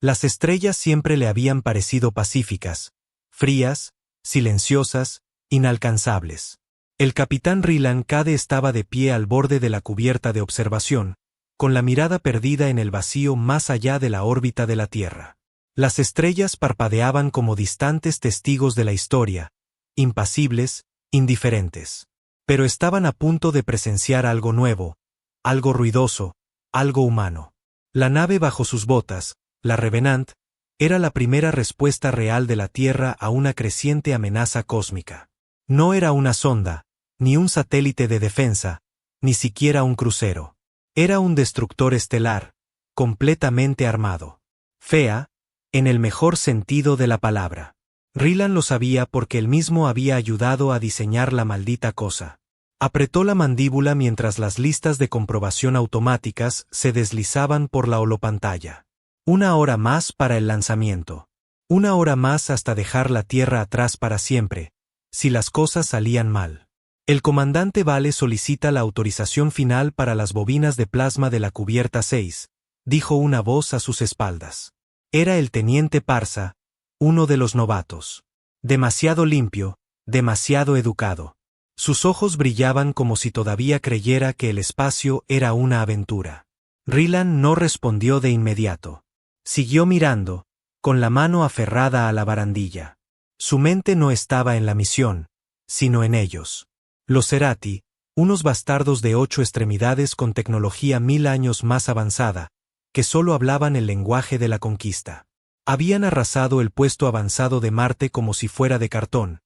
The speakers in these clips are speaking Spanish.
Las estrellas siempre le habían parecido pacíficas, frías, silenciosas, inalcanzables. El capitán Ryland Cade estaba de pie al borde de la cubierta de observación, con la mirada perdida en el vacío más allá de la órbita de la Tierra. Las estrellas parpadeaban como distantes testigos de la historia, impasibles, indiferentes. Pero estaban a punto de presenciar algo nuevo, algo ruidoso, algo humano. La nave bajo sus botas, la Revenant, era la primera respuesta real de la Tierra a una creciente amenaza cósmica. No era una sonda, ni un satélite de defensa, ni siquiera un crucero. Era un destructor estelar, completamente armado. Fea, en el mejor sentido de la palabra. Ryland lo sabía porque él mismo había ayudado a diseñar la maldita cosa. Apretó la mandíbula mientras las listas de comprobación automáticas se deslizaban por la holopantalla. 1 hora más para el lanzamiento. 1 hora más hasta dejar la Tierra atrás para siempre, si las cosas salían mal. El comandante Vale solicita la autorización final para las bobinas de plasma de la cubierta 6, dijo una voz a sus espaldas. Era el teniente Parsa, uno de los novatos. Demasiado limpio, demasiado educado. Sus ojos brillaban como si todavía creyera que el espacio era una aventura. Ryland no respondió de inmediato. Siguió mirando, con la mano aferrada a la barandilla. Su mente no estaba en la misión, sino en ellos. Los Cerati, unos bastardos de 8 extremidades con tecnología 1000 años más avanzada, que solo hablaban el lenguaje de la conquista. Habían arrasado el puesto avanzado de Marte como si fuera de cartón,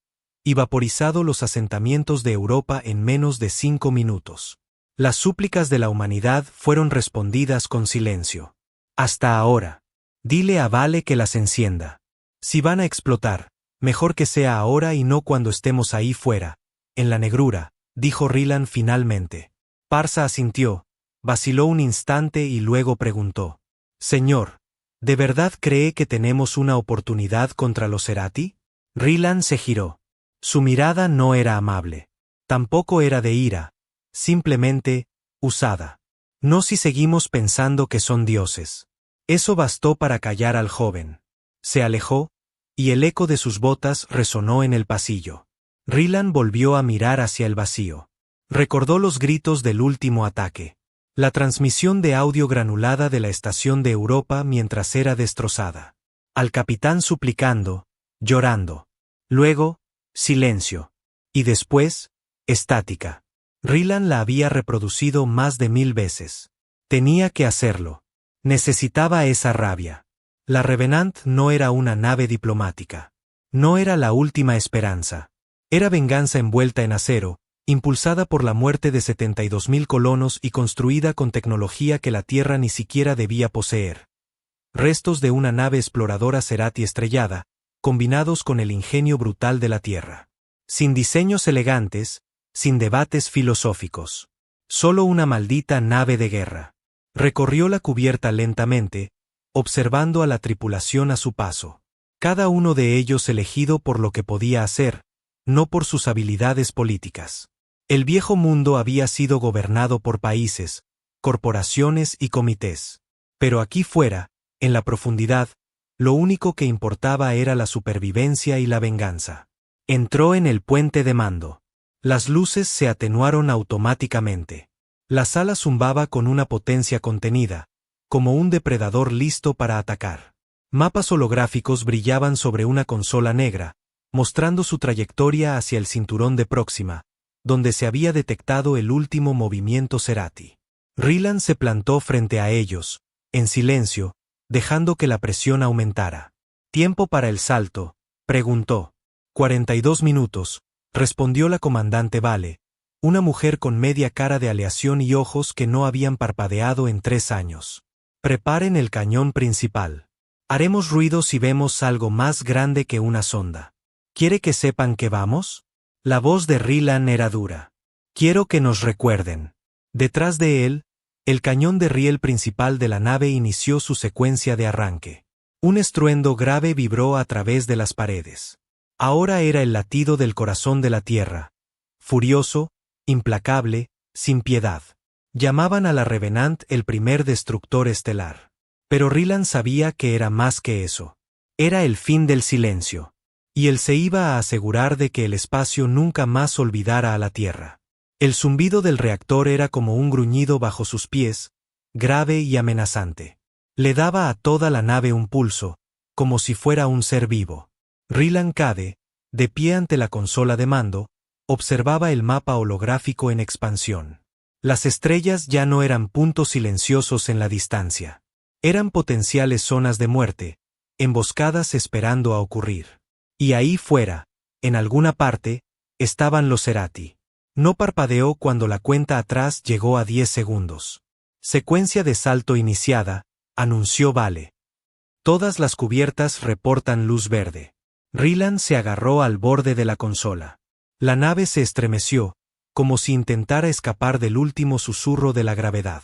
y vaporizado los asentamientos de Europa en menos de 5 minutos. Las súplicas de la humanidad fueron respondidas con silencio. Hasta ahora. Dile a Vale que las encienda. Si van a explotar, mejor que sea ahora y no cuando estemos ahí fuera, en la negrura, dijo Ryland finalmente. Parsa asintió, vaciló un instante y luego preguntó. Señor, ¿de verdad cree que tenemos una oportunidad contra los Cerati? Ryland se giró. Su mirada no era amable. Tampoco era de ira, simplemente, usada. No si seguimos pensando que son dioses. Eso bastó para callar al joven. Se alejó, y el eco de sus botas resonó en el pasillo. Ryland volvió a mirar hacia el vacío. Recordó los gritos del último ataque. La transmisión de audio granulada de la estación de Europa mientras era destrozada. Al capitán suplicando, llorando. Luego, silencio. Y después, estática. Ryland la había reproducido más de 1000 veces. Tenía que hacerlo. Necesitaba esa rabia. La Revenant no era una nave diplomática. No era la última esperanza. Era venganza envuelta en acero, impulsada por la muerte de 72.000 colonos y construida con tecnología que la Tierra ni siquiera debía poseer. Restos de una nave exploradora Cerati estrellada, combinados con el ingenio brutal de la Tierra. Sin diseños elegantes, sin debates filosóficos. Solo una maldita nave de guerra. Recorrió la cubierta lentamente, observando a la tripulación a su paso. Cada uno de ellos elegido por lo que podía hacer, no por sus habilidades políticas. El viejo mundo había sido gobernado por países, corporaciones y comités. Pero aquí fuera, en la profundidad, lo único que importaba era la supervivencia y la venganza. Entró en el puente de mando. Las luces se atenuaron automáticamente. La sala zumbaba con una potencia contenida, como un depredador listo para atacar. Mapas holográficos brillaban sobre una consola negra, mostrando su trayectoria hacia el cinturón de Próxima, donde se había detectado el último movimiento Cerati. Ryland se plantó frente a ellos, en silencio, dejando que la presión aumentara. ¿Tiempo para el salto?, preguntó. 42 minutos, respondió la comandante Vale, una mujer con media cara de aleación y ojos que no habían parpadeado en 3 años. Preparen el cañón principal. Haremos ruido si vemos algo más grande que una sonda. ¿Quiere que sepan que vamos? La voz de Ryland era dura. Quiero que nos recuerden. Detrás de él, el cañón de riel principal de la nave inició su secuencia de arranque. Un estruendo grave vibró a través de las paredes. Ahora era el latido del corazón de la Tierra. Furioso, implacable, sin piedad. Llamaban a la Revenant el primer destructor estelar. Pero Rylan sabía que era más que eso. Era el fin del silencio. Y él se iba a asegurar de que el espacio nunca más olvidara a la Tierra. El zumbido del reactor era como un gruñido bajo sus pies, grave y amenazante. Le daba a toda la nave un pulso, como si fuera un ser vivo. Rylan Cade, de pie ante la consola de mando, observaba el mapa holográfico en expansión. Las estrellas ya no eran puntos silenciosos en la distancia. Eran potenciales zonas de muerte, emboscadas esperando a ocurrir. Y ahí fuera, en alguna parte, estaban los Cerati. No parpadeó cuando la cuenta atrás llegó a 10 segundos. Secuencia de salto iniciada, anunció Vale. Todas las cubiertas reportan luz verde. Rylan se agarró al borde de la consola. La nave se estremeció, como si intentara escapar del último susurro de la gravedad.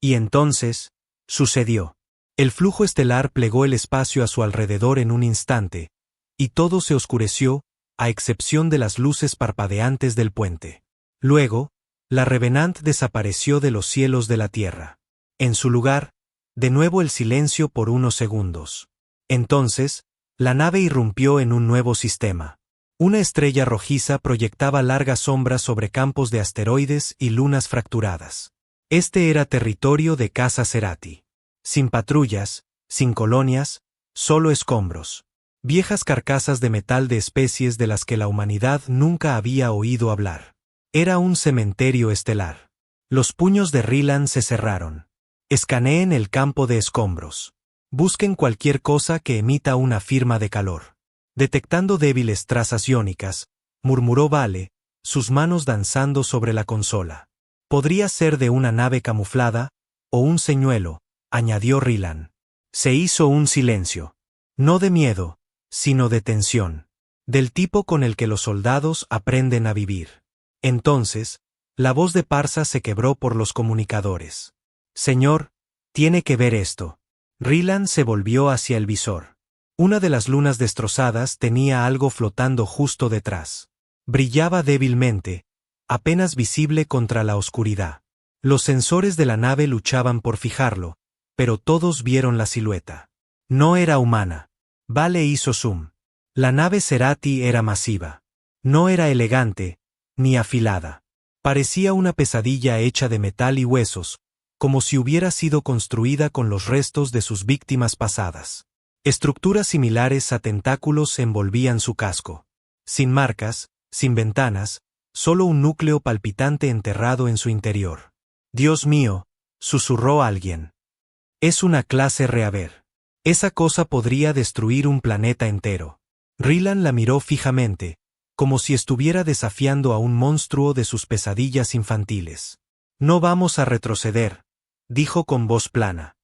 Y entonces, sucedió. El flujo estelar plegó el espacio a su alrededor en un instante, y todo se oscureció, a excepción de las luces parpadeantes del puente. Luego, la Revenant desapareció de los cielos de la Tierra. En su lugar, de nuevo el silencio por unos segundos. Entonces, la nave irrumpió en un nuevo sistema. Una estrella rojiza proyectaba largas sombras sobre campos de asteroides y lunas fracturadas. Este era territorio de Casa Cerati. Sin patrullas, sin colonias, solo escombros. Viejas carcasas de metal de especies de las que la humanidad nunca había oído hablar. Era un cementerio estelar. Los puños de Rylan se cerraron. Escaneen el campo de escombros. Busquen cualquier cosa que emita una firma de calor. Detectando débiles trazas iónicas, murmuró Vale, sus manos danzando sobre la consola. Podría ser de una nave camuflada, o un señuelo, añadió Rylan. Se hizo un silencio. No de miedo, sino de tensión. Del tipo con el que los soldados aprenden a vivir. Entonces, la voz de Parsa se quebró por los comunicadores. Señor, tiene que ver esto. Rylan se volvió hacia el visor. Una de las lunas destrozadas tenía algo flotando justo detrás. Brillaba débilmente, apenas visible contra la oscuridad. Los sensores de la nave luchaban por fijarlo, pero todos vieron la silueta. No era humana. Vale hizo zoom. La nave Cerati era masiva. No era elegante, ni afilada. Parecía una pesadilla hecha de metal y huesos, como si hubiera sido construida con los restos de sus víctimas pasadas. Estructuras similares a tentáculos envolvían su casco. Sin marcas, sin ventanas, solo un núcleo palpitante enterrado en su interior. Dios mío, susurró alguien. Es una clase Reaver. Esa cosa podría destruir un planeta entero. Rylan la miró fijamente, como si estuviera desafiando a un monstruo de sus pesadillas infantiles. No vamos a retroceder, dijo con voz plana.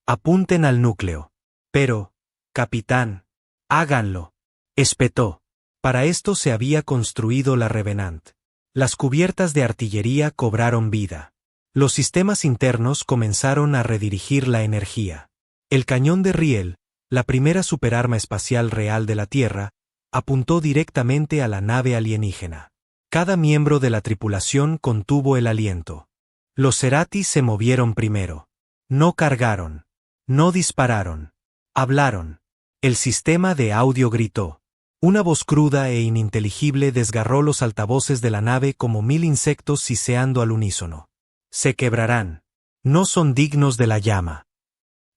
Apunten al núcleo. Pero, capitán, háganlo. Espetó. Para esto se había construido la Revenant. Las cubiertas de artillería cobraron vida. Los sistemas internos comenzaron a redirigir la energía. El cañón de Riel, la primera superarma espacial real de la Tierra, apuntó directamente a la nave alienígena. Cada miembro de la tripulación contuvo el aliento. Los Cerati se movieron primero. No cargaron. No dispararon. Hablaron. El sistema de audio gritó. Una voz cruda e ininteligible desgarró los altavoces de la nave como 1000 insectos siseando al unísono. Se quebrarán. No son dignos de la llama.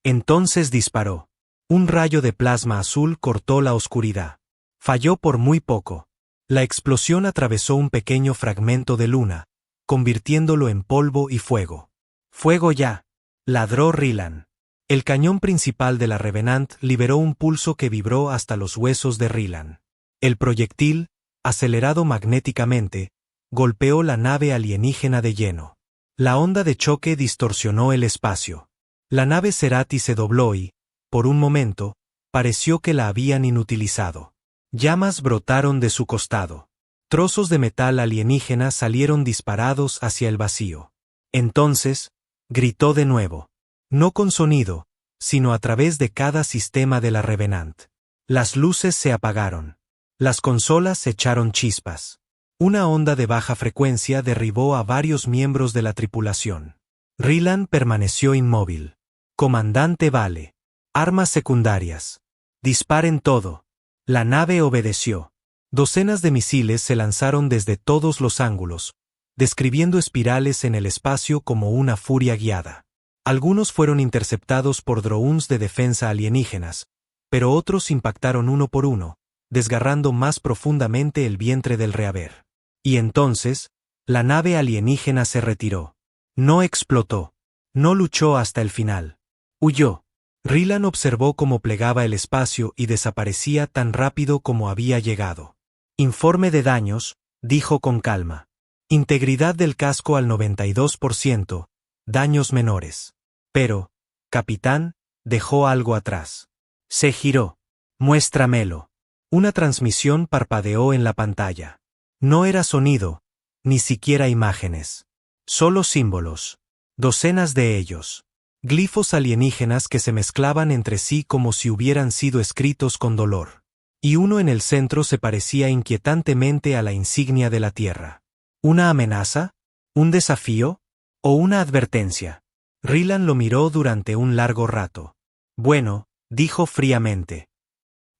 Entonces disparó. Un rayo de plasma azul cortó la oscuridad. Falló por muy poco. La explosión atravesó un pequeño fragmento de luna, convirtiéndolo en polvo y fuego. ¡Fuego ya!, ladró Rylan. El cañón principal de la Revenant liberó un pulso que vibró hasta los huesos de Rylan. El proyectil, acelerado magnéticamente, golpeó la nave alienígena de lleno. La onda de choque distorsionó el espacio. La nave Cerati se dobló y, por un momento, pareció que la habían inutilizado. Llamas brotaron de su costado. Trozos de metal alienígena salieron disparados hacia el vacío. Entonces, gritó de nuevo. No con sonido, sino a través de cada sistema de la Revenant. Las luces se apagaron. Las consolas echaron chispas. Una onda de baja frecuencia derribó a varios miembros de la tripulación. Rylan permaneció inmóvil. Comandante Vale. Armas secundarias. Disparen todo. La nave obedeció. Docenas de misiles se lanzaron desde todos los ángulos, describiendo espirales en el espacio como una furia guiada. Algunos fueron interceptados por drones de defensa alienígenas, pero otros impactaron uno por uno, desgarrando más profundamente el vientre del Reaver. Y entonces, la nave alienígena se retiró. No explotó. No luchó hasta el final. Huyó. Rilan observó cómo plegaba el espacio y desaparecía tan rápido como había llegado. Informe de daños, dijo con calma. Integridad del casco al 92%, daños menores. Pero, capitán, dejó algo atrás. Se giró. Muéstramelo. Una transmisión parpadeó en la pantalla. No era sonido, ni siquiera imágenes. Solo símbolos. Docenas de ellos. Glifos alienígenas que se mezclaban entre sí como si hubieran sido escritos con dolor. Y uno en el centro se parecía inquietantemente a la insignia de la Tierra. ¿Una amenaza? ¿Un desafío? ¿O una advertencia? Rilan lo miró durante un largo rato. Bueno, dijo fríamente.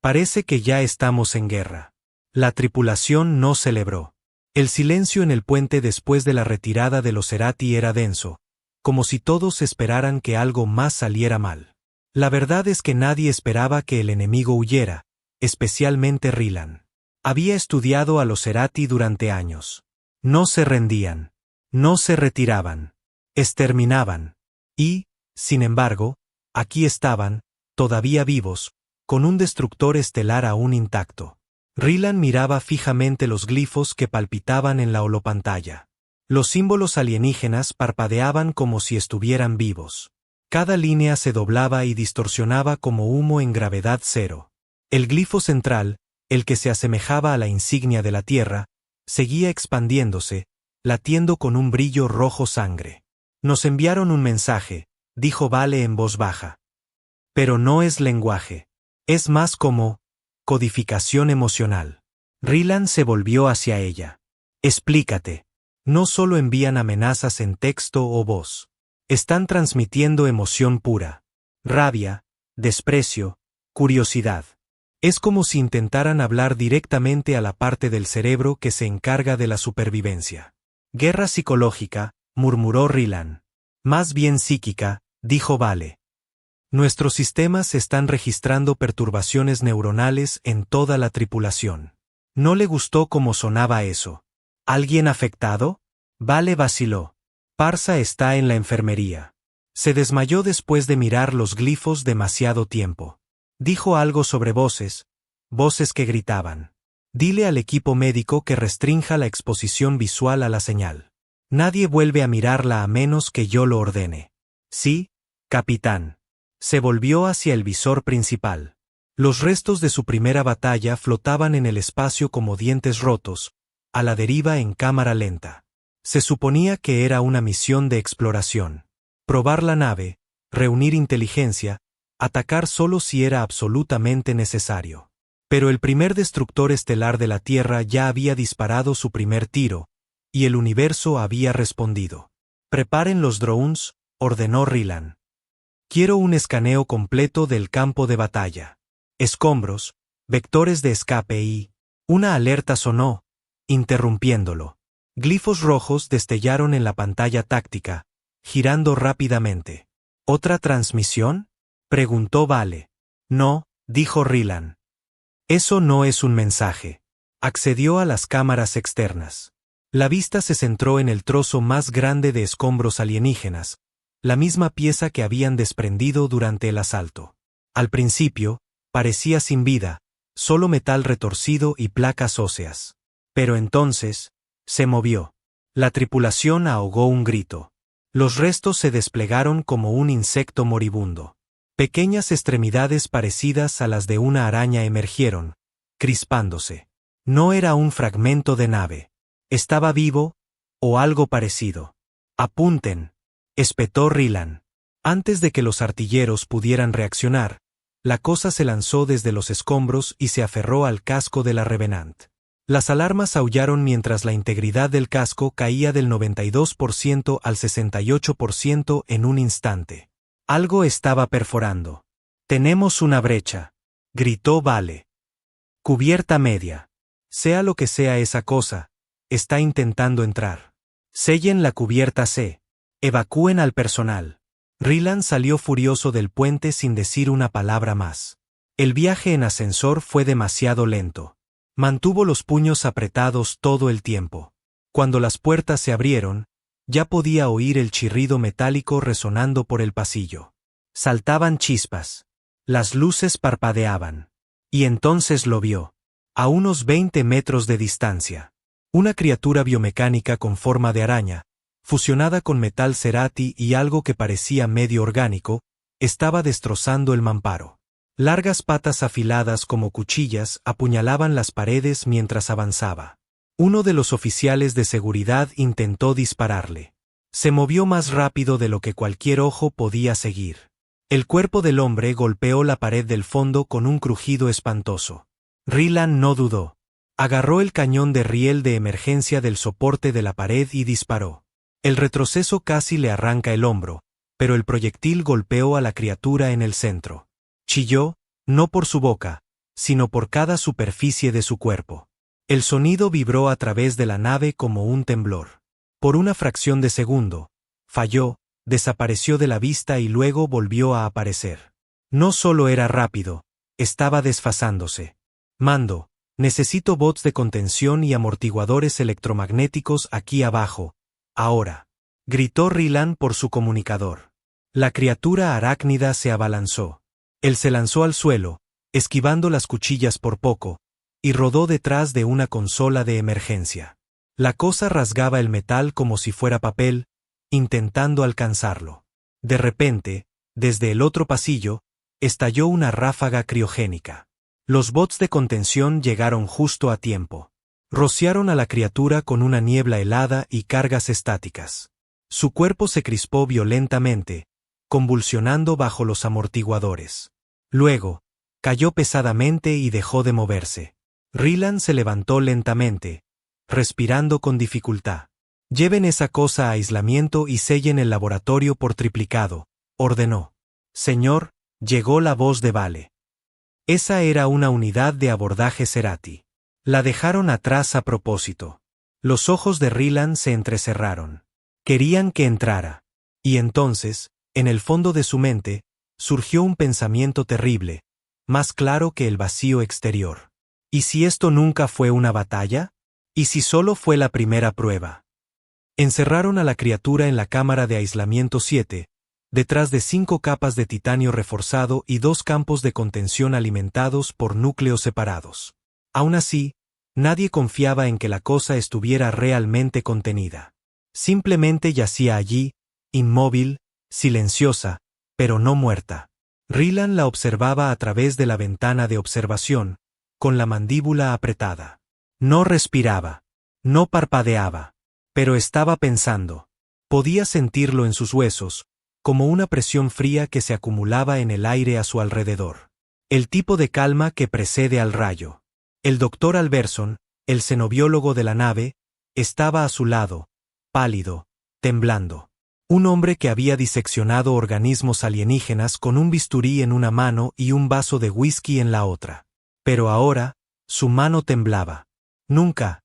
Parece que ya estamos en guerra. La tripulación no celebró. El silencio en el puente después de la retirada de los Cerati era denso, como si todos esperaran que algo más saliera mal. La verdad es que nadie esperaba que el enemigo huyera, especialmente Rilan. Había estudiado a los Cerati durante años. No se rendían. No se retiraban. Exterminaban. Y, sin embargo, aquí estaban, todavía vivos, con un destructor estelar aún intacto. Rilan miraba fijamente los glifos que palpitaban en la holopantalla. Los símbolos alienígenas parpadeaban como si estuvieran vivos. Cada línea se doblaba y distorsionaba como humo en gravedad cero. El glifo central, el que se asemejaba a la insignia de la Tierra, seguía expandiéndose, latiendo con un brillo rojo sangre. Nos enviaron un mensaje, dijo Vale en voz baja. Pero no es lenguaje. Es más como codificación emocional. Rilan se volvió hacia ella. Explícate. No solo envían amenazas en texto o voz. Están transmitiendo emoción pura. Rabia, desprecio, curiosidad. Es como si intentaran hablar directamente a la parte del cerebro que se encarga de la supervivencia. Guerra psicológica, murmuró Rilan. Más bien psíquica, dijo Vale. Nuestros sistemas están registrando perturbaciones neuronales en toda la tripulación. No le gustó cómo sonaba eso. ¿Alguien afectado? Vale vaciló. Parsa está en la enfermería. Se desmayó después de mirar los glifos demasiado tiempo. Dijo algo sobre voces que gritaban. Dile al equipo médico que restrinja la exposición visual a la señal. Nadie vuelve a mirarla a menos que yo lo ordene. Sí, capitán. Se volvió hacia el visor principal. Los restos de su primera batalla flotaban en el espacio como dientes rotos, a la deriva en cámara lenta. Se suponía que era una misión de exploración. Probar la nave, reunir inteligencia, atacar solo si era absolutamente necesario. Pero el primer destructor estelar de la Tierra ya había disparado su primer tiro, y el universo había respondido. Preparen los drones, ordenó Rilan. Quiero un escaneo completo del campo de batalla. Escombros, vectores de escape y... Una alerta sonó, interrumpiéndolo. Glifos rojos destellaron en la pantalla táctica, girando rápidamente. ¿Otra transmisión? Preguntó Vale. No, dijo Rilan. Eso no es un mensaje. Accedió a las cámaras externas. La vista se centró en el trozo más grande de escombros alienígenas, la misma pieza que habían desprendido durante el asalto. Al principio, parecía sin vida, solo metal retorcido y placas óseas. Pero entonces, se movió. La tripulación ahogó un grito. Los restos se desplegaron como un insecto moribundo. Pequeñas extremidades parecidas a las de una araña emergieron, crispándose. No era un fragmento de nave. Estaba vivo, o algo parecido. Apunten, espetó Rilan. Antes de que los artilleros pudieran reaccionar, la cosa se lanzó desde los escombros y se aferró al casco de la Revenant. Las alarmas aullaron mientras la integridad del casco caía del 92% al 68% en un instante. Algo estaba perforando. «Tenemos una brecha», gritó Vale. «Cubierta media. Sea lo que sea esa cosa, está intentando entrar. Sellen la cubierta C. Evacúen al personal». Ryland salió furioso del puente sin decir una palabra más. El viaje en ascensor fue demasiado lento. Mantuvo los puños apretados todo el tiempo. Cuando las puertas se abrieron, ya podía oír el chirrido metálico resonando por el pasillo. Saltaban chispas. Las luces parpadeaban. Y entonces lo vio. A unos 20 metros de distancia. Una criatura biomecánica con forma de araña, fusionada con metal cerati y algo que parecía medio orgánico, estaba destrozando el mamparo. Largas patas afiladas como cuchillas apuñalaban las paredes mientras avanzaba. Uno de los oficiales de seguridad intentó dispararle. Se movió más rápido de lo que cualquier ojo podía seguir. El cuerpo del hombre golpeó la pared del fondo con un crujido espantoso. Ryland no dudó. Agarró el cañón de riel de emergencia del soporte de la pared y disparó. El retroceso casi le arranca el hombro, pero el proyectil golpeó a la criatura en el centro. Chilló, no por su boca, sino por cada superficie de su cuerpo. El sonido vibró a través de la nave como un temblor. Por una fracción de segundo, falló, desapareció de la vista y luego volvió a aparecer. No solo era rápido, estaba desfasándose. «Mando, necesito bots de contención y amortiguadores electromagnéticos aquí abajo, ahora», gritó Ryland por su comunicador. La criatura arácnida se abalanzó. Él se lanzó al suelo, esquivando las cuchillas por poco, y rodó detrás de una consola de emergencia. La cosa rasgaba el metal como si fuera papel, intentando alcanzarlo. De repente, desde el otro pasillo, estalló una ráfaga criogénica. Los bots de contención llegaron justo a tiempo. Rociaron a la criatura con una niebla helada y cargas estáticas. Su cuerpo se crispó violentamente, convulsionando bajo los amortiguadores. Luego, cayó pesadamente y dejó de moverse. Ryland se levantó lentamente, respirando con dificultad. «Lleven esa cosa a aislamiento y sellen el laboratorio por triplicado», ordenó. «Señor», llegó la voz de Vale. Esa era una unidad de abordaje Cerati. La dejaron atrás a propósito. Los ojos de Ryland se entrecerraron. Querían que entrara. Y entonces, en el fondo de su mente, surgió un pensamiento terrible, más claro que el vacío exterior. ¿Y si esto nunca fue una batalla? ¿Y si solo fue la primera prueba? Encerraron a la criatura en la cámara de aislamiento 7, detrás de 5 capas de titanio reforzado y 2 campos de contención alimentados por núcleos separados. Aún así, nadie confiaba en que la cosa estuviera realmente contenida. Simplemente yacía allí, inmóvil, silenciosa, pero no muerta. Ryland la observaba a través de la ventana de observación, con la mandíbula apretada. No respiraba. No parpadeaba. Pero estaba pensando. Podía sentirlo en sus huesos, como una presión fría que se acumulaba en el aire a su alrededor. El tipo de calma que precede al rayo. El doctor Alberson, el xenobiólogo de la nave, estaba a su lado, pálido, temblando. Un hombre que había diseccionado organismos alienígenas con un bisturí en una mano y un vaso de whisky en la otra. Pero ahora, su mano temblaba. «Nunca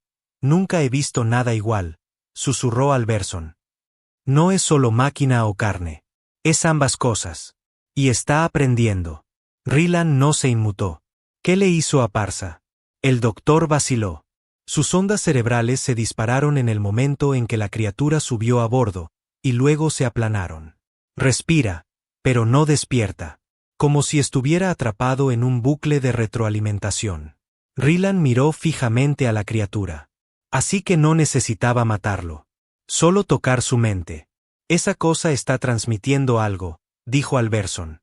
he visto nada igual», susurró Alberson. «No es solo máquina o carne. Es ambas cosas. Y está aprendiendo». Ryland no se inmutó. ¿Qué le hizo a Parsa? El doctor vaciló. Sus ondas cerebrales se dispararon en el momento en que la criatura subió a bordo, y luego se aplanaron. Respira, pero no despierta. Como si estuviera atrapado en un bucle de retroalimentación. Ryland miró fijamente a la criatura. Así que no necesitaba matarlo. Solo tocar su mente. «Esa cosa está transmitiendo algo», dijo Alberson.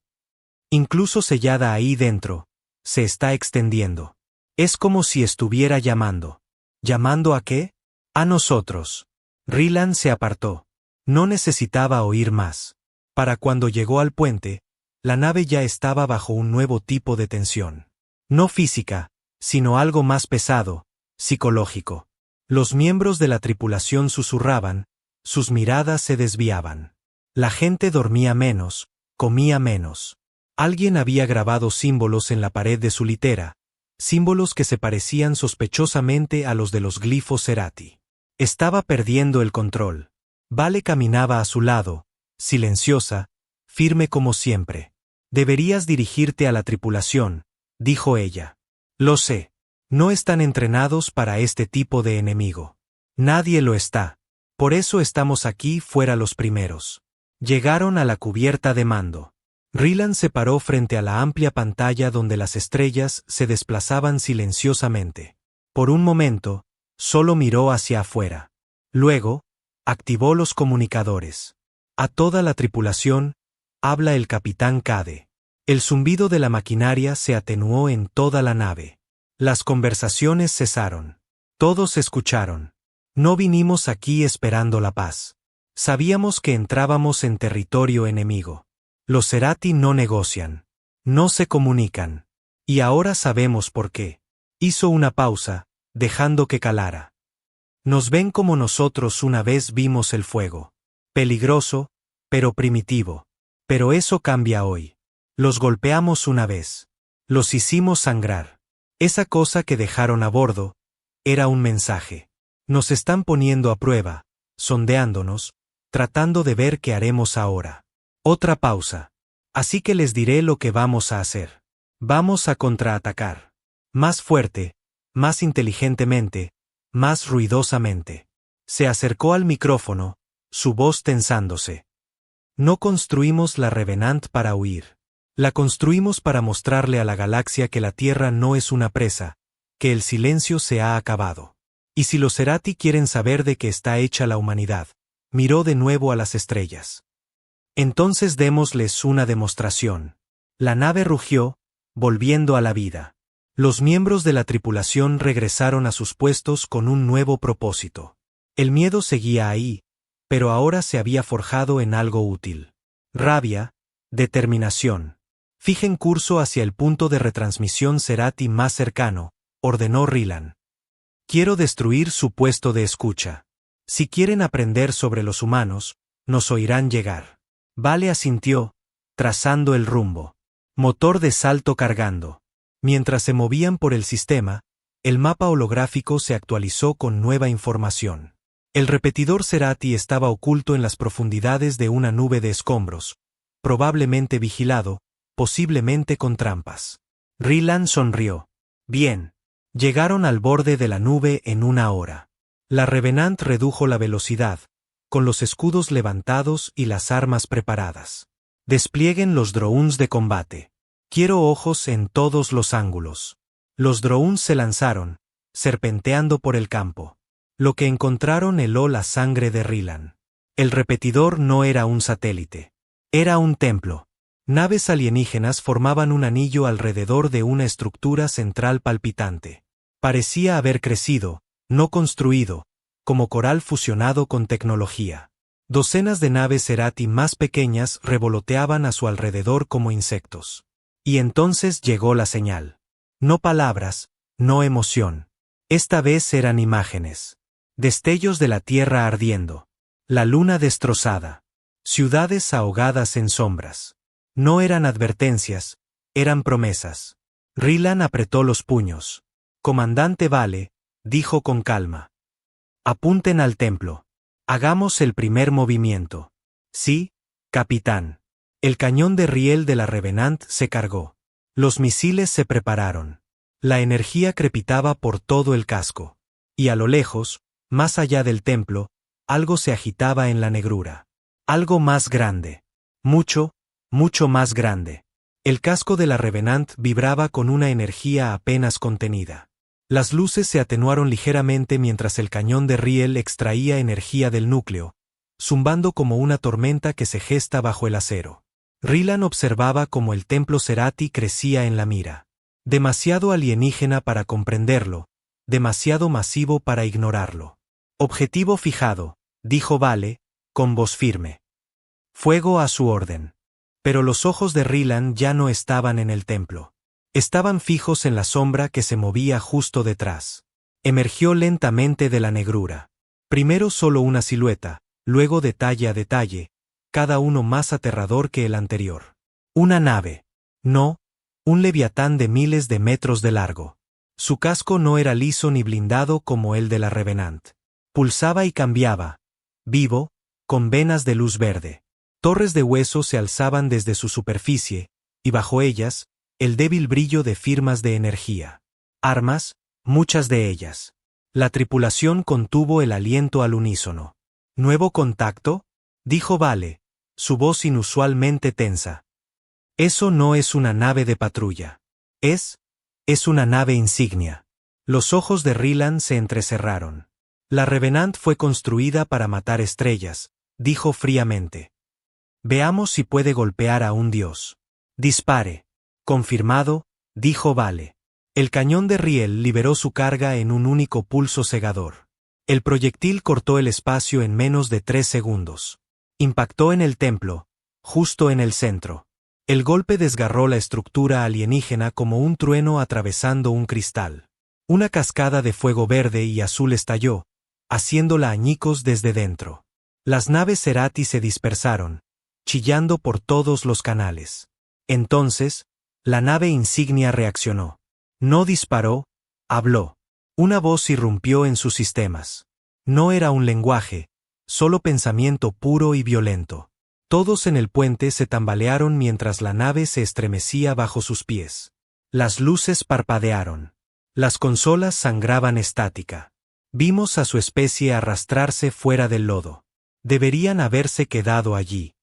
«Incluso sellada ahí dentro, se está extendiendo. Es como si estuviera llamando». ¿Llamando a qué? «A nosotros». Ryland se apartó. No necesitaba oír más. Para cuando llegó al puente, la nave ya estaba bajo un nuevo tipo de tensión. No física, sino algo más pesado, psicológico. Los miembros de la tripulación susurraban, sus miradas se desviaban. La gente dormía menos, comía menos. Alguien había grabado símbolos en la pared de su litera, símbolos que se parecían sospechosamente a los de los glifos Cerati. Estaba perdiendo el control. Vale caminaba a su lado, silenciosa, firme como siempre. Deberías dirigirte a la tripulación, dijo ella. Lo sé. No están entrenados para este tipo de enemigo. Nadie lo está. Por eso estamos aquí fuera los primeros. Llegaron a la cubierta de mando. Rylan se paró frente a la amplia pantalla donde las estrellas se desplazaban silenciosamente. Por un momento, solo miró hacia afuera. Luego, activó los comunicadores. A toda la tripulación, habla el capitán Cade. El zumbido de la maquinaria se atenuó en toda la nave. Las conversaciones cesaron. Todos escucharon. No vinimos aquí esperando la paz. Sabíamos que entrábamos en territorio enemigo. Los Cerati no negocian. No se comunican. Y ahora sabemos por qué. Hizo una pausa, dejando que calara. Nos ven como nosotros una vez vimos el fuego. Peligroso, pero primitivo. Pero eso cambia hoy. Los golpeamos una vez. Los hicimos sangrar. Esa cosa que dejaron a bordo era un mensaje. Nos están poniendo a prueba, sondeándonos, tratando de ver qué haremos ahora. Otra pausa. Así que les diré lo que vamos a hacer. Vamos a contraatacar. Más fuerte, más inteligentemente, más ruidosamente. Se acercó al micrófono, su voz tensándose. No construimos la Revenant para huir. La construimos para mostrarle a la galaxia que la Tierra no es una presa, que el silencio se ha acabado. Y si los Cerati quieren saber de qué está hecha la humanidad, miró de nuevo a las estrellas. Entonces démosles una demostración. La nave rugió, volviendo a la vida. Los miembros de la tripulación regresaron a sus puestos con un nuevo propósito. El miedo seguía ahí, pero ahora se había forjado en algo útil. Rabia, determinación. Fijen curso hacia el punto de retransmisión Cerati más cercano, ordenó Rylan. Quiero destruir su puesto de escucha. Si quieren aprender sobre los humanos, nos oirán llegar. Vale asintió, trazando el rumbo. Motor de salto cargando. Mientras se movían por el sistema, el mapa holográfico se actualizó con nueva información. El repetidor Cerati estaba oculto en las profundidades de una nube de escombros, probablemente vigilado, posiblemente con trampas. Rylan sonrió. Bien. Llegaron al borde de la nube en una hora. La Revenant redujo la velocidad, con los escudos levantados y las armas preparadas. Desplieguen los drones de combate. Quiero ojos en todos los ángulos. Los drones se lanzaron, serpenteando por el campo. Lo que encontraron heló la sangre de Rylan. El repetidor no era un satélite. Era un templo. Naves alienígenas formaban un anillo alrededor de una estructura central palpitante. Parecía haber crecido, no construido, como coral fusionado con tecnología. Docenas de naves Cerati más pequeñas revoloteaban a su alrededor como insectos. Y entonces llegó la señal. No palabras, no emoción. Esta vez eran imágenes. Destellos de la tierra ardiendo. La luna destrozada. Ciudades ahogadas en sombras. No eran advertencias, eran promesas. Rylan apretó los puños. Comandante Vale, dijo con calma. Apunten al templo. Hagamos el primer movimiento. Sí, capitán. El cañón de riel de la Revenant se cargó. Los misiles se prepararon. La energía crepitaba por todo el casco. Y a lo lejos, más allá del templo, algo se agitaba en la negrura. Algo más grande. Mucho más grande. El casco de la Revenant vibraba con una energía apenas contenida. Las luces se atenuaron ligeramente mientras el cañón de riel extraía energía del núcleo, zumbando como una tormenta que se gesta bajo el acero. Rylan observaba cómo el templo Cerati crecía en la mira. Demasiado alienígena para comprenderlo, demasiado masivo para ignorarlo. Objetivo fijado, dijo Vale, con voz firme. Fuego a su orden. Pero los ojos de Rylan ya no estaban en el templo. Estaban fijos en la sombra que se movía justo detrás. Emergió lentamente de la negrura. Primero solo una silueta, luego detalle a detalle, cada uno más aterrador que el anterior. Una nave. No, un leviatán de miles de metros de largo. Su casco no era liso ni blindado como el de la Revenant. Pulsaba y cambiaba. Vivo, con venas de luz verde. Torres de hueso se alzaban desde su superficie, y bajo ellas, el débil brillo de firmas de energía. Armas, muchas de ellas. La tripulación contuvo el aliento al unísono. ¿Nuevo contacto?, dijo Vale, su voz inusualmente tensa. Eso no es una nave de patrulla. Es una nave insignia. Los ojos de Rylan se entrecerraron. La Revenant fue construida para matar estrellas, dijo fríamente. Veamos si puede golpear a un dios. Dispare. Confirmado, dijo Vale. El cañón de riel liberó su carga en un único pulso cegador. El proyectil cortó el espacio en menos de 3 segundos. Impactó en el templo, justo en el centro. El golpe desgarró la estructura alienígena como un trueno atravesando un cristal. Una cascada de fuego verde y azul estalló, haciéndola añicos desde dentro. Las naves Cerati se dispersaron, chillando por todos los canales. Entonces, la nave insignia reaccionó. No disparó, habló. Una voz irrumpió en sus sistemas. No era un lenguaje, solo pensamiento puro y violento. Todos en el puente se tambalearon mientras la nave se estremecía bajo sus pies. Las luces parpadearon. Las consolas sangraban estática. Vimos a su especie arrastrarse fuera del lodo. Deberían haberse quedado allí.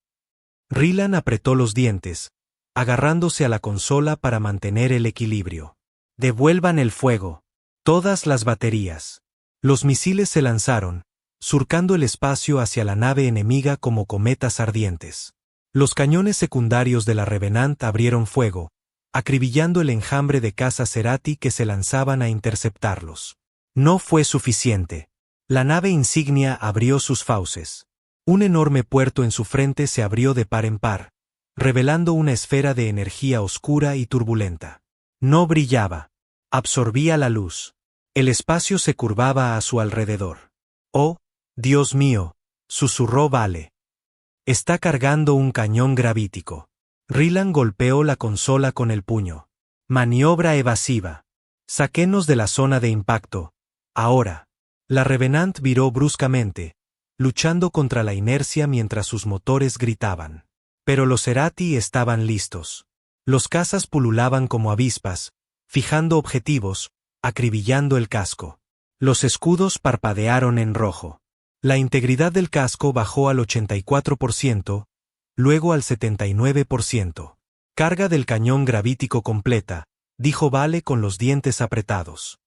Rylan apretó los dientes, agarrándose a la consola para mantener el equilibrio. Devuelvan el fuego. Todas las baterías. Los misiles se lanzaron, surcando el espacio hacia la nave enemiga como cometas ardientes. Los cañones secundarios de la Revenant abrieron fuego, acribillando el enjambre de cazas Cerati que se lanzaban a interceptarlos. No fue suficiente. La nave insignia abrió sus fauces. Un enorme puerto en su frente se abrió de par en par, revelando una esfera de energía oscura y turbulenta. No brillaba. Absorbía la luz. El espacio se curvaba a su alrededor. «Oh, Dios mío», susurró Vale. «Está cargando un cañón gravítico». Rylan golpeó la consola con el puño. «Maniobra evasiva. Sáquenos de la zona de impacto. Ahora». La Revenant viró bruscamente, luchando contra la inercia mientras sus motores gritaban. Pero los Cerati estaban listos. Los cazas pululaban como avispas, fijando objetivos, acribillando el casco. Los escudos parpadearon en rojo. La integridad del casco bajó al 84%, luego al 79%. Carga del cañón gravítico completa, dijo Vale con los dientes apretados.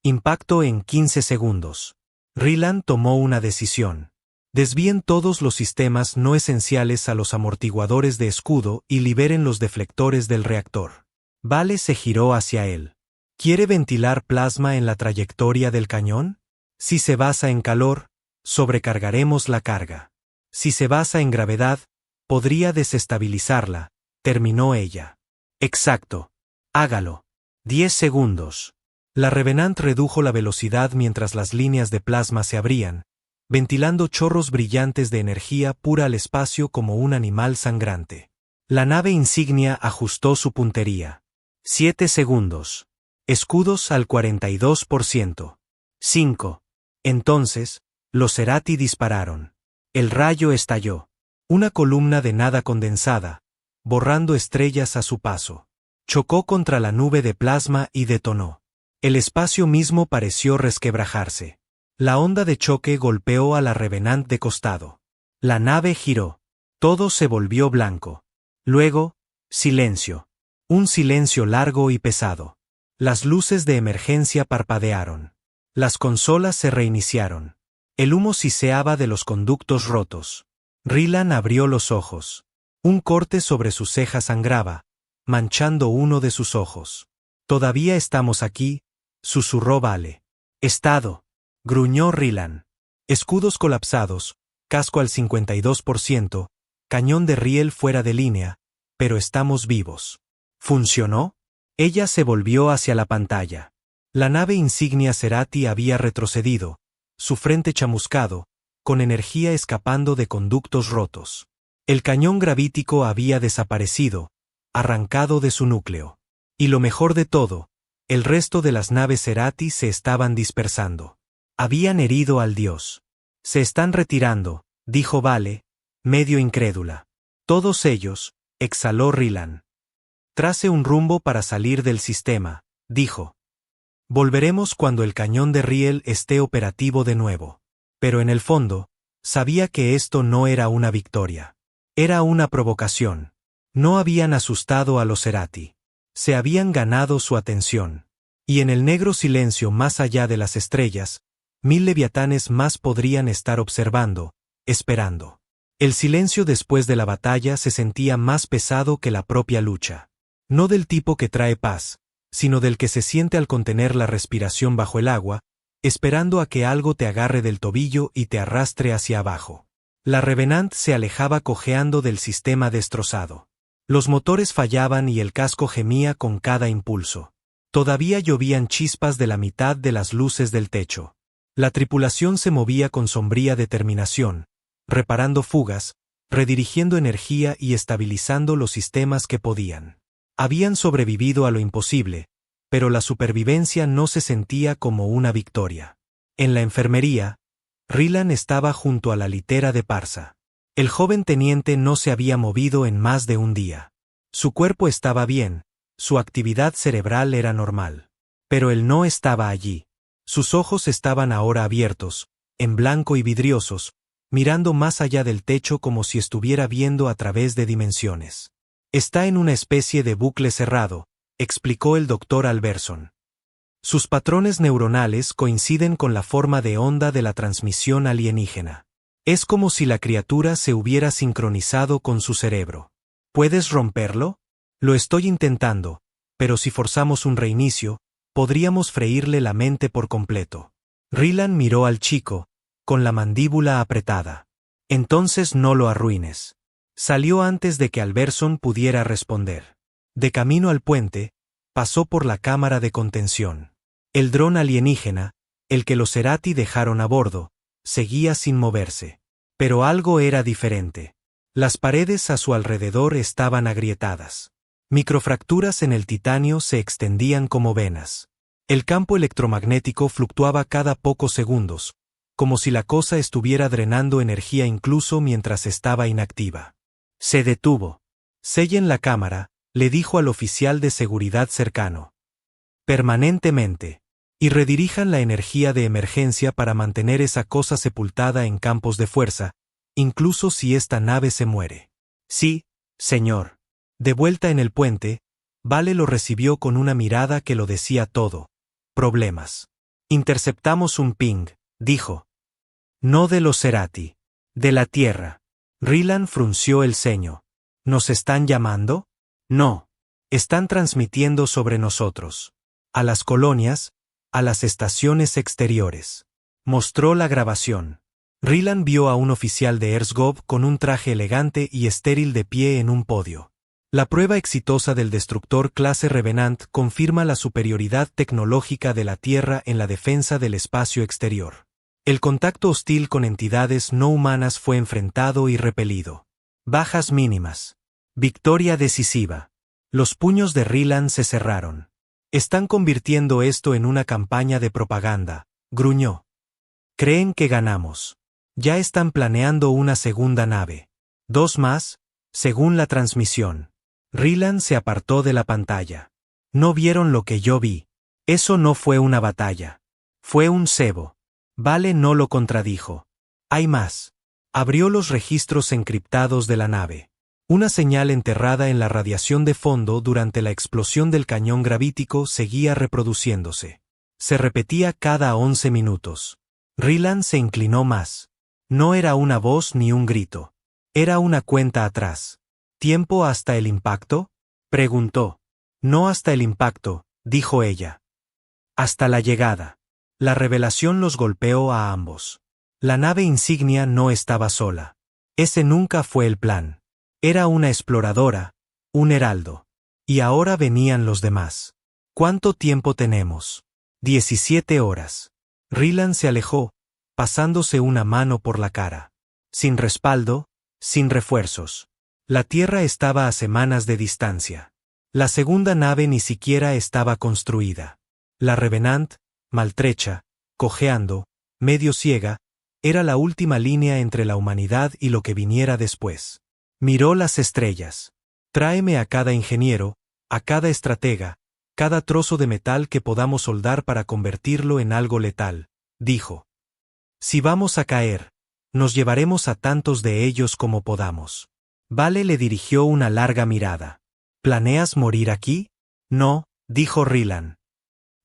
Impacto en 15 segundos. Rylan tomó una decisión. Desvíen todos los sistemas no esenciales a los amortiguadores de escudo y liberen los deflectores del reactor. Vale se giró hacia él. ¿Quiere ventilar plasma en la trayectoria del cañón? Si se basa en calor, sobrecargaremos la carga. Si se basa en gravedad, podría desestabilizarla, terminó ella. Exacto. Hágalo. 10 segundos. La Revenant redujo la velocidad mientras las líneas de plasma se abrían, ventilando chorros brillantes de energía pura al espacio como un animal sangrante. La nave insignia ajustó su puntería. 7 segundos. Escudos al 42%. 5. Entonces, los Cerati dispararon. El rayo estalló. Una columna de nada condensada, borrando estrellas a su paso. Chocó contra la nube de plasma y detonó. El espacio mismo pareció resquebrajarse. La onda de choque golpeó a la Revenant de costado. La nave giró. Todo se volvió blanco. Luego, silencio. Un silencio largo y pesado. Las luces de emergencia parpadearon. Las consolas se reiniciaron. El humo siseaba de los conductos rotos. Rylan abrió los ojos. Un corte sobre su ceja sangraba, manchando uno de sus ojos. «Todavía estamos aquí», susurró Vale. «Estado», gruñó Rylan. Escudos colapsados, casco al 52%, cañón de riel fuera de línea, pero estamos vivos. ¿Funcionó? Ella se volvió hacia la pantalla. La nave insignia Cerati había retrocedido, su frente chamuscado, con energía escapando de conductos rotos. El cañón gravítico había desaparecido, arrancado de su núcleo. Y lo mejor de todo, el resto de las naves Cerati se estaban dispersando. Habían herido al dios. Se están retirando, dijo Vale, medio incrédula. Todos ellos, exhaló Rylan. Trace un rumbo para salir del sistema, dijo. Volveremos cuando el cañón de Riel esté operativo de nuevo. Pero en el fondo, sabía que esto no era una victoria. Era una provocación. No habían asustado a los Cerati. Se habían ganado su atención. Y en el negro silencio más allá de las estrellas, 1000 leviatanes más podrían estar observando, esperando. El silencio después de la batalla se sentía más pesado que la propia lucha. No del tipo que trae paz, sino del que se siente al contener la respiración bajo el agua, esperando a que algo te agarre del tobillo y te arrastre hacia abajo. La Revenant se alejaba cojeando del sistema destrozado. Los motores fallaban y el casco gemía con cada impulso. Todavía llovían chispas de la mitad de las luces del techo. La tripulación se movía con sombría determinación, reparando fugas, redirigiendo energía y estabilizando los sistemas que podían. Habían sobrevivido a lo imposible, pero la supervivencia no se sentía como una victoria. En la enfermería, Rylan estaba junto a la litera de Parsa. El joven teniente no se había movido en más de un día. Su cuerpo estaba bien, su actividad cerebral era normal. Pero él no estaba allí. Sus ojos estaban ahora abiertos, en blanco y vidriosos, mirando más allá del techo como si estuviera viendo a través de dimensiones. Está en una especie de bucle cerrado, explicó el doctor Alberson. Sus patrones neuronales coinciden con la forma de onda de la transmisión alienígena. Es como si la criatura se hubiera sincronizado con su cerebro. ¿Puedes romperlo? Lo estoy intentando, pero si forzamos un reinicio, podríamos freírle la mente por completo. Rylan miró al chico, con la mandíbula apretada. Entonces no lo arruines. Salió antes de que Alberson pudiera responder. De camino al puente, pasó por la cámara de contención. El dron alienígena, el que los Cerati dejaron a bordo, seguía sin moverse. Pero algo era diferente. Las paredes a su alrededor estaban agrietadas. Microfracturas en el titanio se extendían como venas. El campo electromagnético fluctuaba cada pocos segundos, como si la cosa estuviera drenando energía incluso mientras estaba inactiva. Se detuvo. Sellen la cámara, le dijo al oficial de seguridad cercano. Permanentemente. Y redirijan la energía de emergencia para mantener esa cosa sepultada en campos de fuerza, incluso si esta nave se muere. Sí, señor. De vuelta en el puente, Vale lo recibió con una mirada que lo decía todo. Problemas. Interceptamos un ping, dijo. No de los Cerati. De la Tierra. Rylan frunció el ceño. ¿Nos están llamando? No. Están transmitiendo sobre nosotros. A las colonias, a las estaciones exteriores. Mostró la grabación. Rylan vio a un oficial de Erzgov con un traje elegante y estéril de pie en un podio. La prueba exitosa del destructor clase Revenant confirma la superioridad tecnológica de la Tierra en la defensa del espacio exterior. El contacto hostil con entidades no humanas fue enfrentado y repelido. Bajas mínimas. Victoria decisiva. Los puños de Rylan se cerraron. Están convirtiendo esto en una campaña de propaganda, gruñó. Creen que ganamos. Ya están planeando una segunda nave. 2 más, según la transmisión. Rylan se apartó de la pantalla. No vieron lo que yo vi. Eso no fue una batalla. Fue un cebo. Vale no lo contradijo. Hay más. Abrió los registros encriptados de la nave. Una señal enterrada en la radiación de fondo durante la explosión del cañón gravítico seguía reproduciéndose. Se repetía cada 11 minutos. Rylan se inclinó más. No era una voz ni un grito. Era una cuenta atrás. ¿Tiempo hasta el impacto? Preguntó. No hasta el impacto, dijo ella. Hasta la llegada. La revelación los golpeó a ambos. La nave insignia no estaba sola. Ese nunca fue el plan. Era una exploradora, un heraldo. Y ahora venían los demás. ¿Cuánto tiempo tenemos? 17 horas. Rylan se alejó, pasándose una mano por la cara. Sin respaldo, sin refuerzos. La Tierra estaba a semanas de distancia. La segunda nave ni siquiera estaba construida. La Revenant, maltrecha, cojeando, medio ciega, era la última línea entre la humanidad y lo que viniera después. Miró las estrellas. Tráeme a cada ingeniero, a cada estratega, cada trozo de metal que podamos soldar para convertirlo en algo letal, dijo. Si vamos a caer, nos llevaremos a tantos de ellos como podamos. Vale le dirigió una larga mirada. ¿Planeas morir aquí? No, dijo Rylan.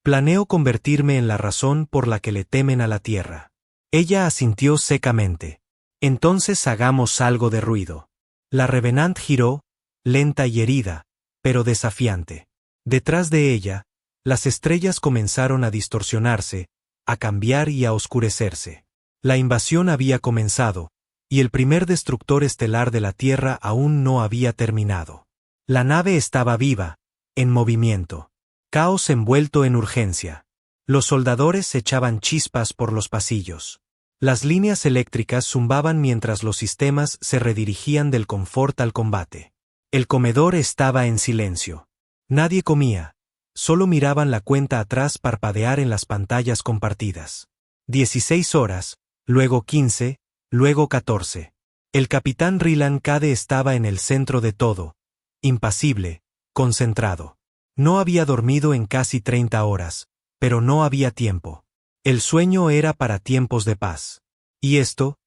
Planeo convertirme en la razón por la que le temen a la Tierra. Ella asintió secamente. Entonces hagamos algo de ruido. La Revenant giró, lenta y herida, pero desafiante. Detrás de ella, las estrellas comenzaron a distorsionarse, a cambiar y a oscurecerse. La invasión había comenzado, y el primer destructor estelar de la Tierra aún no había terminado. La nave estaba viva, en movimiento. Caos envuelto en urgencia. Los soldadores echaban chispas por los pasillos. Las líneas eléctricas zumbaban mientras los sistemas se redirigían del confort al combate. El comedor estaba en silencio. Nadie comía, solo miraban la cuenta atrás parpadear en las pantallas compartidas. 16 horas, luego 15, luego 14. El capitán Rylan Cade estaba en el centro de todo, impasible, concentrado. No había dormido en casi 30 horas, pero no había tiempo. El sueño era para tiempos de paz. Y esto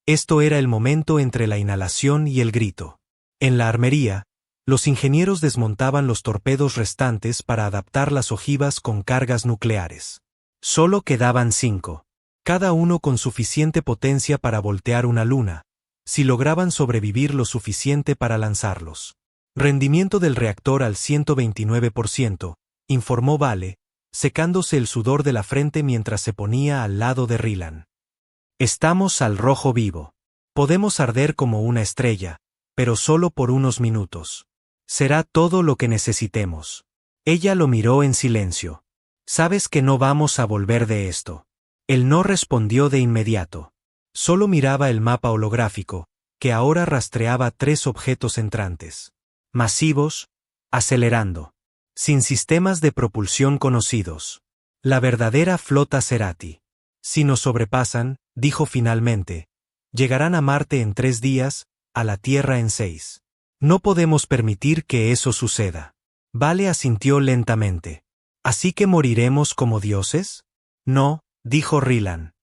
era el momento entre la inhalación y el grito. En la armería, los ingenieros desmontaban los torpedos restantes para adaptar las ojivas con cargas nucleares. Solo quedaban 5. Cada uno con suficiente potencia para voltear una luna, si lograban sobrevivir lo suficiente para lanzarlos. Rendimiento del reactor al 129%, informó Vale, secándose el sudor de la frente mientras se ponía al lado de Rylan. Estamos al rojo vivo. Podemos arder como una estrella, pero solo por unos minutos. Será todo lo que necesitemos. Ella lo miró en silencio. Sabes que no vamos a volver de esto. Él no respondió de inmediato. Solo miraba el mapa holográfico, que ahora rastreaba 3 objetos entrantes. Masivos, acelerando. Sin sistemas de propulsión conocidos. La verdadera flota Cerati. Si nos sobrepasan, dijo finalmente, llegarán a Marte en 3 días, a la Tierra en 6. No podemos permitir que eso suceda. Vale asintió lentamente. ¿Así que moriremos como dioses? No, dijo Rylan.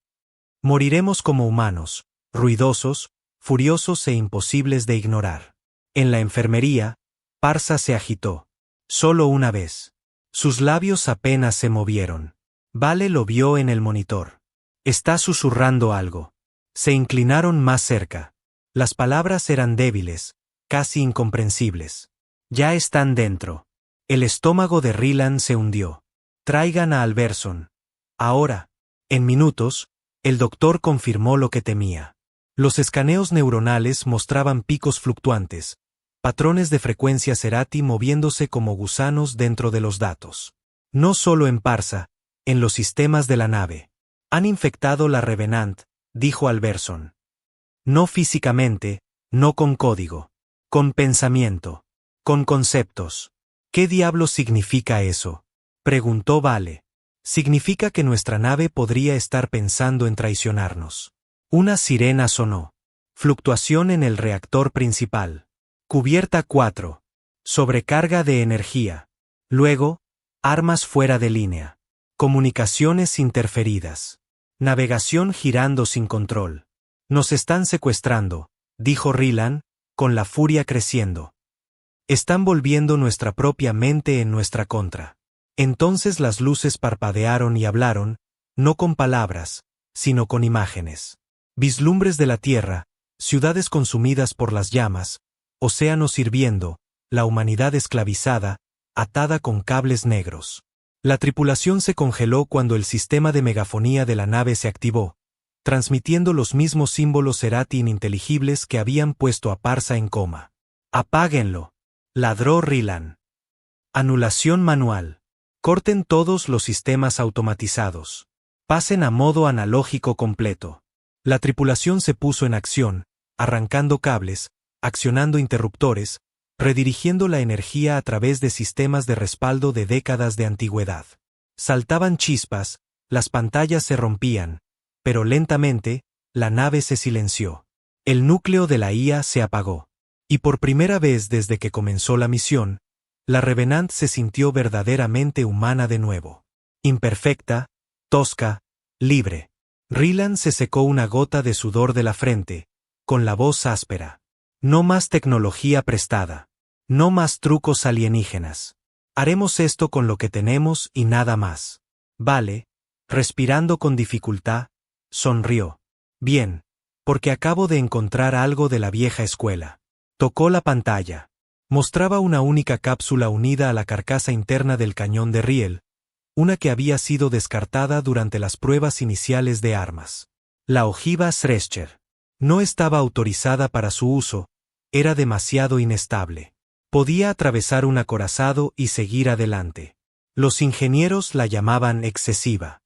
Moriremos como humanos, ruidosos, furiosos e imposibles de ignorar. En la enfermería, Parsa se agitó. Solo una vez. Sus labios apenas se movieron. Vale lo vio en el monitor. Está susurrando algo. Se inclinaron más cerca. Las palabras eran débiles, casi incomprensibles. Ya están dentro. El estómago de Rylan se hundió. Traigan a Alberson. Ahora. En minutos, el doctor confirmó lo que temía. Los escaneos neuronales mostraban picos fluctuantes, patrones de frecuencia Cerati moviéndose como gusanos dentro de los datos. No solo en Parsa, en los sistemas de la nave. Han infectado la Revenant, dijo Alberson. No físicamente, no con código. Con pensamiento. Con conceptos. ¿Qué diablos significa eso? Preguntó Vale. Significa que nuestra nave podría estar pensando en traicionarnos. Una sirena sonó. Fluctuación en el reactor principal. Cubierta 4. Sobrecarga de energía. Luego, armas fuera de línea. Comunicaciones interferidas. Navegación girando sin control. Nos están secuestrando, dijo Rylan, con la furia creciendo. Están volviendo nuestra propia mente en nuestra contra. Entonces las luces parpadearon y hablaron, no con palabras, sino con imágenes. Vislumbres de la Tierra, ciudades consumidas por las llamas, océanos hirviendo, la humanidad esclavizada, atada con cables negros. La tripulación se congeló cuando el sistema de megafonía de la nave se activó, transmitiendo los mismos símbolos Cerati ininteligibles que habían puesto a Parsa en coma. «Apáguenlo», ladró Rylan. Anulación manual. Corten todos los sistemas automatizados. Pasen a modo analógico completo. La tripulación se puso en acción, arrancando cables, accionando interruptores, redirigiendo la energía a través de sistemas de respaldo de décadas de antigüedad. Saltaban chispas, las pantallas se rompían, pero lentamente, la nave se silenció. El núcleo de la IA se apagó. Y por primera vez desde que comenzó la misión, la Revenant se sintió verdaderamente humana de nuevo. Imperfecta, tosca, libre. Rylan se secó una gota de sudor de la frente, con la voz áspera. No más tecnología prestada. No más trucos alienígenas. Haremos esto con lo que tenemos y nada más. Vale, respirando con dificultad, sonrió. Bien, porque acabo de encontrar algo de la vieja escuela. Tocó la pantalla. Mostraba una única cápsula unida a la carcasa interna del cañón de riel, una que había sido descartada durante las pruebas iniciales de armas. La ojiva Thresher. No estaba autorizada para su uso, era demasiado inestable. Podía atravesar un acorazado y seguir adelante. Los ingenieros la llamaban excesiva.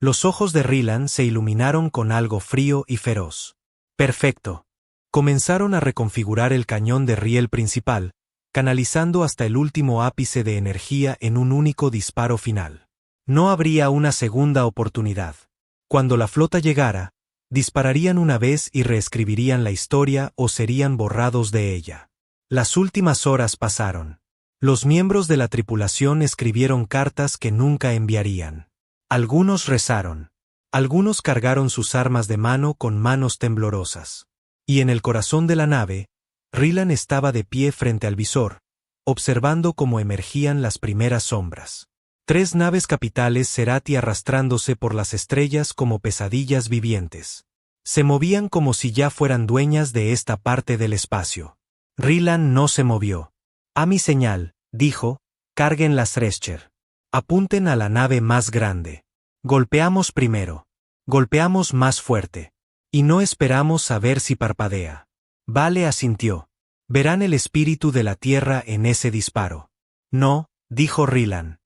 Los ojos de Rylan se iluminaron con algo frío y feroz. Perfecto. Comenzaron a reconfigurar el cañón de riel principal, canalizando hasta el último ápice de energía en un único disparo final. No habría una segunda oportunidad. Cuando la flota llegara, dispararían una vez y reescribirían la historia o serían borrados de ella. Las últimas horas pasaron. Los miembros de la tripulación escribieron cartas que nunca enviarían. Algunos rezaron. Algunos cargaron sus armas de mano con manos temblorosas. Y en el corazón de la nave, Rylan estaba de pie frente al visor, observando cómo emergían las primeras sombras. 3 naves capitales Cerati arrastrándose por las estrellas como pesadillas vivientes. Se movían como si ya fueran dueñas de esta parte del espacio. Rylan no se movió. A mi señal, dijo, carguen las Thresher. Apunten a la nave más grande. Golpeamos primero. Golpeamos más fuerte. Y no esperamos a ver si parpadea. Vale asintió. Verán el espíritu de la Tierra en ese disparo. No, dijo Rylan.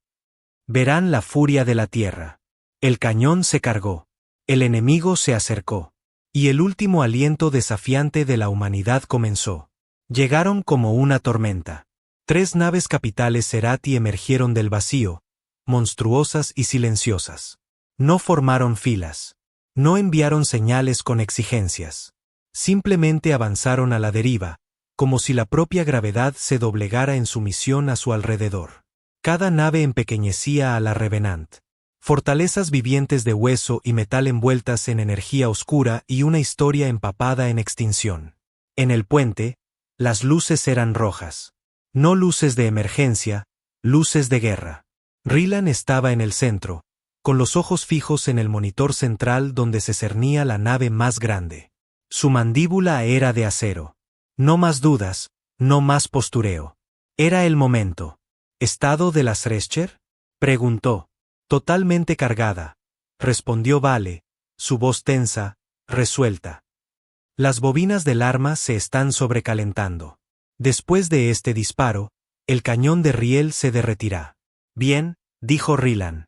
Verán la furia de la Tierra. El cañón se cargó. El enemigo se acercó. Y el último aliento desafiante de la humanidad comenzó. Llegaron como una tormenta. 3 naves capitales Cerati emergieron del vacío, monstruosas y silenciosas. No formaron filas. No enviaron señales con exigencias. Simplemente avanzaron a la deriva, como si la propia gravedad se doblegara en sumisión a su alrededor. Cada nave empequeñecía a la Revenant. Fortalezas vivientes de hueso y metal envueltas en energía oscura y una historia empapada en extinción. En el puente, las luces eran rojas. No luces de emergencia, luces de guerra. Rylan estaba en el centro, con los ojos fijos en el monitor central donde se cernía la nave más grande. Su mandíbula era de acero. No más dudas, no más postureo. Era el momento. ¿Estado de las Thresher? Preguntó. Totalmente cargada, respondió Vale, su voz tensa, resuelta. Las bobinas del arma se están sobrecalentando. Después de este disparo, el cañón de riel se derretirá. Bien, dijo Rylan.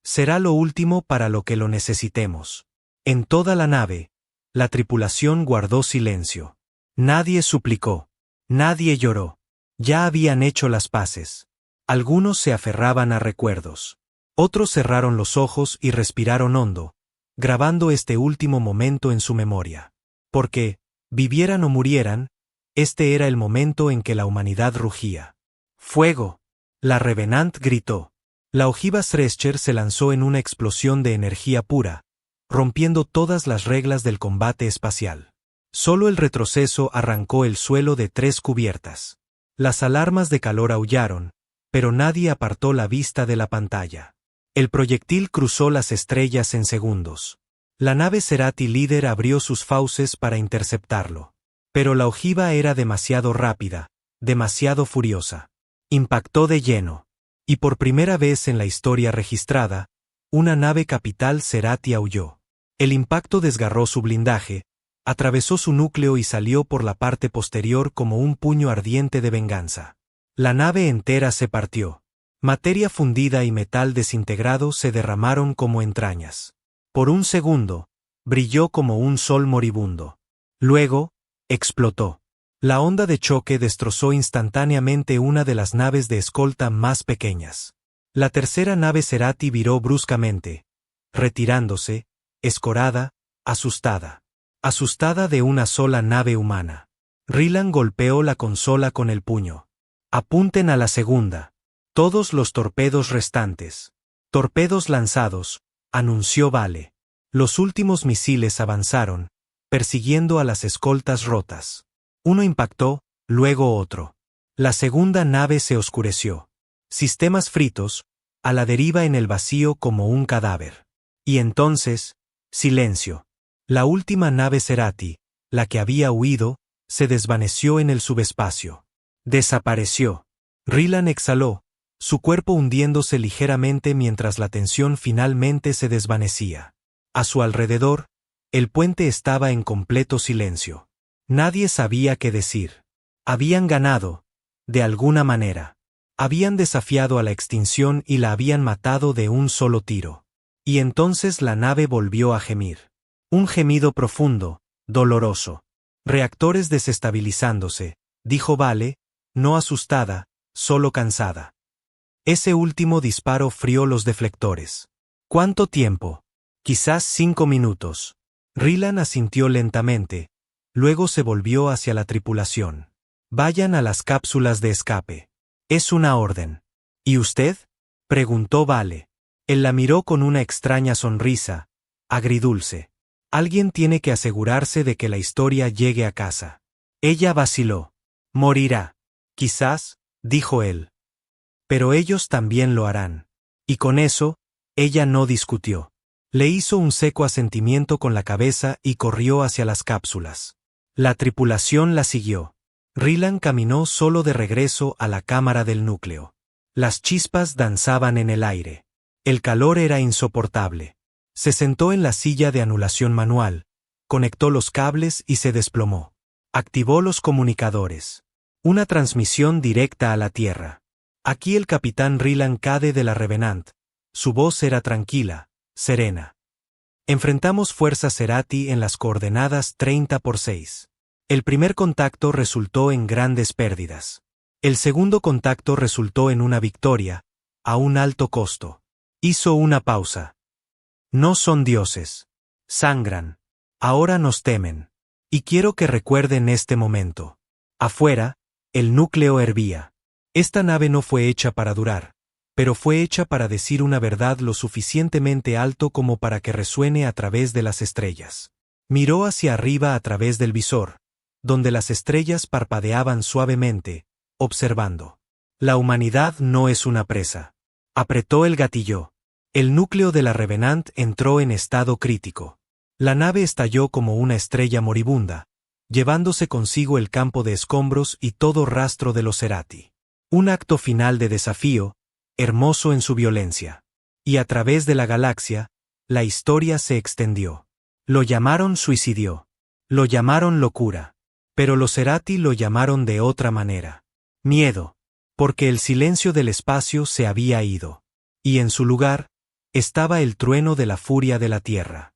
Será lo último para lo que lo necesitemos. En toda la nave, la tripulación guardó silencio. Nadie suplicó. Nadie lloró. Ya habían hecho las paces. Algunos se aferraban a recuerdos. Otros cerraron los ojos y respiraron hondo, grabando este último momento en su memoria. Porque, vivieran o murieran, este era el momento en que la humanidad rugía. ¡Fuego! La Revenant gritó. La ojiva Thresher se lanzó en una explosión de energía pura, rompiendo todas las reglas del combate espacial. Solo el retroceso arrancó el suelo de 3 cubiertas. Las alarmas de calor aullaron, pero nadie apartó la vista de la pantalla. El proyectil cruzó las estrellas en segundos. La nave Cerati líder abrió sus fauces para interceptarlo. Pero la ojiva era demasiado rápida, demasiado furiosa. Impactó de lleno. Y por primera vez en la historia registrada, una nave capital Cerati aulló. El impacto desgarró su blindaje, atravesó su núcleo y salió por la parte posterior como un puño ardiente de venganza. La nave entera se partió. Materia fundida y metal desintegrado se derramaron como entrañas. Por un segundo, brilló como un sol moribundo. Luego, explotó. La onda de choque destrozó instantáneamente una de las naves de escolta más pequeñas. La tercera nave Cerati viró bruscamente, retirándose, escorada, asustada. Asustada de una sola nave humana. Rylan golpeó la consola con el puño. Apunten a la segunda. Todos los torpedos restantes. Torpedos lanzados, anunció Vale. Los últimos misiles avanzaron, persiguiendo a las escoltas rotas. Uno impactó, luego otro. La segunda nave se oscureció. Sistemas fritos, a la deriva en el vacío como un cadáver. Y entonces, silencio. La última nave Cerati, la que había huido, se desvaneció en el subespacio. Desapareció. Rylan exhaló, su cuerpo hundiéndose ligeramente mientras la tensión finalmente se desvanecía. A su alrededor, el puente estaba en completo silencio. Nadie sabía qué decir. Habían ganado, de alguna manera. Habían desafiado a la extinción y la habían matado de un solo tiro. Y entonces la nave volvió a gemir. Un gemido profundo, doloroso. Reactores desestabilizándose, dijo Vale, no asustada, solo cansada. Ese último disparo frió los deflectores. ¿Cuánto tiempo? Quizás 5 minutos. Rylan asintió lentamente, luego se volvió hacia la tripulación. Vayan a las cápsulas de escape. Es una orden. ¿Y usted? Preguntó Vale. Él la miró con una extraña sonrisa, agridulce. Alguien tiene que asegurarse de que la historia llegue a casa. Ella vaciló. Morirá. Quizás, dijo él. Pero ellos también lo harán. Y con eso, ella no discutió. Le hizo un seco asentimiento con la cabeza y corrió hacia las cápsulas. La tripulación la siguió. Rylan caminó solo de regreso a la cámara del núcleo. Las chispas danzaban en el aire. El calor era insoportable. Se sentó en la silla de anulación manual, conectó los cables y se desplomó. Activó los comunicadores. Una transmisión directa a la Tierra. Aquí el capitán Rylan Cade de la Revenant. Su voz era tranquila, serena. Enfrentamos fuerza Cerati en las coordenadas 30×6. El primer contacto resultó en grandes pérdidas. El segundo contacto resultó en una victoria, a un alto costo. Hizo una pausa. No son dioses. Sangran. Ahora nos temen. Y quiero que recuerden este momento. Afuera, el núcleo hervía. Esta nave no fue hecha para durar, pero fue hecha para decir una verdad lo suficientemente alto como para que resuene a través de las estrellas. Miró hacia arriba a través del visor, donde las estrellas parpadeaban suavemente, observando. La humanidad no es una presa. Apretó el gatillo. El núcleo de la Revenant entró en estado crítico. La nave estalló como una estrella moribunda, llevándose consigo el campo de escombros y todo rastro de los Cerati. Un acto final de desafío, hermoso en su violencia. Y a través de la galaxia, la historia se extendió. Lo llamaron suicidio. Lo llamaron locura. Pero los Cerati lo llamaron de otra manera. Miedo. Porque el silencio del espacio se había ido. Y en su lugar, estaba el trueno de la furia de la Tierra.